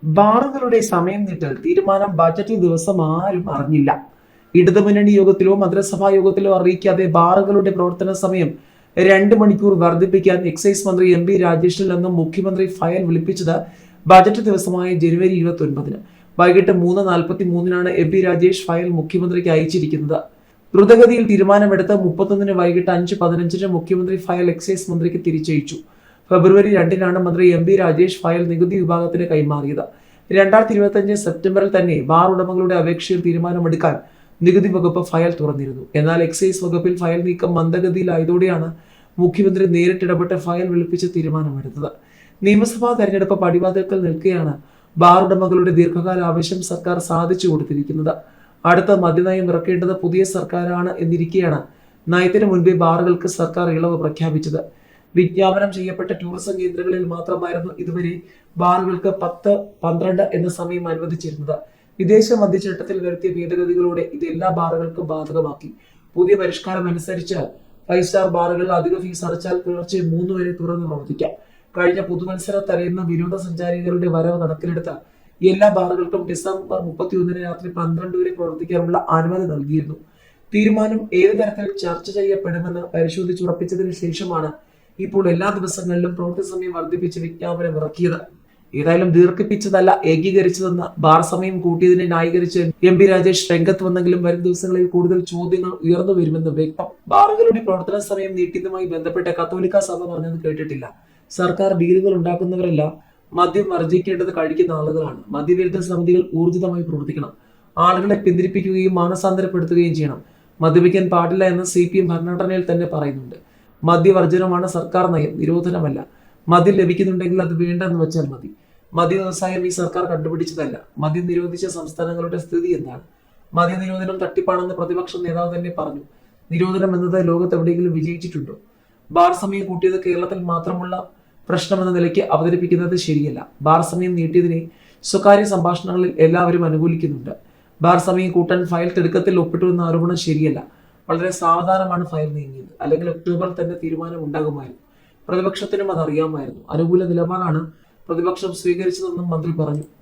ബാറുകളുടെ സമയം നീട്ടൽ തീരുമാനം ബജറ്റ് ദിവസം ആരും അറിഞ്ഞില്ല. ഇടതുമുന്നണി യോഗത്തിലോ മന്ത്രിസഭാ യോഗത്തിലോ അറിയിക്കാതെ ബാറുകളുടെ പ്രവർത്തന സമയം 2 മണിക്കൂർ വർദ്ധിപ്പിക്കാൻ എക്സൈസ് മന്ത്രി എം.പി. രാജേഷിൽ നിന്നും മുഖ്യമന്ത്രി ഫയൽ വിളിപ്പിച്ചത് ബജറ്റ് ദിവസമായ ജനുവരി 29-ന് വൈകിട്ട് 3:43-നാണ് എം.പി. രാജേഷ് ഫയൽ മുഖ്യമന്ത്രിക്ക് അയച്ചിരിക്കുന്നത്. ദ്രുതഗതിയിൽ തീരുമാനമെടുത്ത് 31-ന് വൈകിട്ട് 5:15-ന് മുഖ്യമന്ത്രി ഫയൽ എക്സൈസ് മന്ത്രിക്ക് തിരിച്ചയച്ചു. ഫെബ്രുവരി 2-നാണ് മന്ത്രി എം.പി. രാജേഷ് ഫയൽ നികുതി വിഭാഗത്തിന് കൈമാറിയത്. 2025 സെപ്റ്റംബറിൽ തന്നെ ബാർ ഉടമകളുടെ അപേക്ഷയിൽ തീരുമാനമെടുക്കാൻ നികുതി വകുപ്പ് ഫയൽ തുറന്നിരുന്നു. എന്നാൽ എക്സൈസ് വകുപ്പിൽ ഫയൽ നീക്കം മന്ദഗതിയിലായതോടെയാണ് മുഖ്യമന്ത്രി നേരിട്ടിടപെട്ട് ഫയൽ വിളിപ്പിച്ച് തീരുമാനമെടുത്തത്. നിയമസഭാ തെരഞ്ഞെടുപ്പ് പടിവാതിൽക്കൽ നിൽക്കെയാണ് ബാർ ഉടമകളുടെ ദീർഘകാല ആവശ്യം സർക്കാർ സാധിച്ചു കൊടുത്തിരിക്കുന്നത്. അടുത്ത മദ്യനയം ഇറക്കേണ്ടത് പുതിയ സർക്കാരാണ് എന്നിരിക്കെയാണ് നയത്തിന് മുൻപേ ബാറുകൾക്ക് സർക്കാർ ഇളവ് പ്രഖ്യാപിച്ചത്. വിജ്ഞാപനം ചെയ്യപ്പെട്ട ടൂറിസം കേന്ദ്രങ്ങളിൽ മാത്രമായിരുന്നു ഇതുവരെ ബാറുകൾക്ക് 10-12 എന്ന സമയം അനുവദിച്ചിരുന്നത്. വിദേശ മദ്യചട്ടത്തിൽ വരുത്തിയ ഭേദഗതികളോടെ ഇത് എല്ലാ ബാറുകൾക്കും ബാധകമാക്കി. പുതിയ പരിഷ്കാരം അനുസരിച്ച് 5 സ്റ്റാർ ബാറുകളിൽ അധിക ഫീസ് അടച്ചാൽ പുലർച്ചെ 3 വരെ തുറന്ന് പ്രവർത്തിക്കാം. കഴിഞ്ഞ പുതുവത്സര തലേന്ന് വിനോദസഞ്ചാരികളുടെ വരവ് കണക്കിലെടുത്ത് എല്ലാ ബാറുകൾക്കും ഡിസംബർ 31-ന് രാത്രി 12 വരെ പ്രവർത്തിക്കാനുള്ള അനുമതി നൽകിയിരുന്നു. തീരുമാനം ഏത് തരത്തിൽ ചർച്ച ചെയ്യപ്പെടുമെന്ന് പരിശോധിച്ചുറപ്പിച്ചതിന് ശേഷമാണ് ഇപ്പോൾ എല്ലാ ദിവസങ്ങളിലും പ്രവൃത്തി സമയം വർദ്ധിപ്പിച്ച് വിജ്ഞാപനം ഇറക്കിയത്. ഏതായാലും ദീർഘിപ്പിച്ചതല്ല ഏകീകരിച്ചതെന്ന് ബാർ സമയം കൂട്ടിയതിനെ ന്യായീകരിച്ച് എം.പി. രാജേഷ് രംഗത്ത് വന്നെങ്കിലും വരും ദിവസങ്ങളിൽ കൂടുതൽ ചോദ്യങ്ങൾ ഉയർന്നു വരുമെന്ന് വ്യക്തം. ബാറുകളുടെ പ്രവർത്തന സമയം നീട്ടിയതുമായി ബന്ധപ്പെട്ട കത്തോലിക്ക സഭ പറഞ്ഞത് കേട്ടിട്ടില്ല. സർക്കാർ ഡീലുകൾ ഉണ്ടാക്കുന്നവരല്ല, മദ്യം വർജിക്കേണ്ടത് കഴിക്കുന്ന ആളുകളാണ്. മദ്യവിരുദ്ധ സമിതികൾ ഊർജിതമായി പ്രവർത്തിക്കണം. ആളുകളെ പിന്തിരിപ്പിക്കുകയും മാനസാന്തരപ്പെടുത്തുകയും ചെയ്യണം. മദ്യപിക്കാൻ പാടില്ല എന്ന് CPM ഭരണഘടനയിൽ തന്നെ പറയുന്നുണ്ട്. മദ്യവർജനമാണ് സർക്കാർ നയം, നിരോധനമല്ല. മദ്യം ലഭിക്കുന്നുണ്ടെങ്കിൽ അത് വേണ്ടെന്ന് വെച്ചാൽ മതി. മദ്യ വ്യവസായം ഈ സർക്കാർ കണ്ടുപിടിച്ചതല്ല. മദ്യം നിരോധിച്ച സംസ്ഥാനങ്ങളുടെ സ്ഥിതി എന്താണ്? മദ്യ നിരോധനം തട്ടിപ്പാണെന്ന് പ്രതിപക്ഷ നേതാവ് തന്നെ പറഞ്ഞു. നിരോധനം എന്നത് ലോകത്ത് എവിടെയെങ്കിലും വിജയിച്ചിട്ടുണ്ടോ? ബാർ സമയം കൂട്ടിയത് കേരളത്തിൽ മാത്രമുള്ള പ്രശ്നമെന്ന നിലയ്ക്ക് അവതരിപ്പിക്കുന്നത് ശരിയല്ല. ബാർ സമയം നീട്ടിയതിനെ സ്വകാര്യ സംഭാഷണങ്ങളിൽ എല്ലാവരും അനുകൂലിക്കുന്നുണ്ട്. ബാർ സമയം കൂട്ടാൻ ഫയൽ തിടുക്കത്തിൽ ഒപ്പിട്ടു എന്ന ആരോപണം ശരിയല്ല. വളരെ സാവധാനമാണ് ഫയൽ നീങ്ങിയത്. അല്ലെങ്കിൽ ഒക്ടോബറിൽ തന്നെ തീരുമാനം ഉണ്ടാകുമായിരുന്നു. പ്രതിപക്ഷത്തിനും അത് അറിയാമായിരുന്നു. അനുകൂല നിലപാടാണ് പ്രതിപക്ഷം സ്വീകരിച്ചതെന്നും മന്ത്രി പറഞ്ഞു.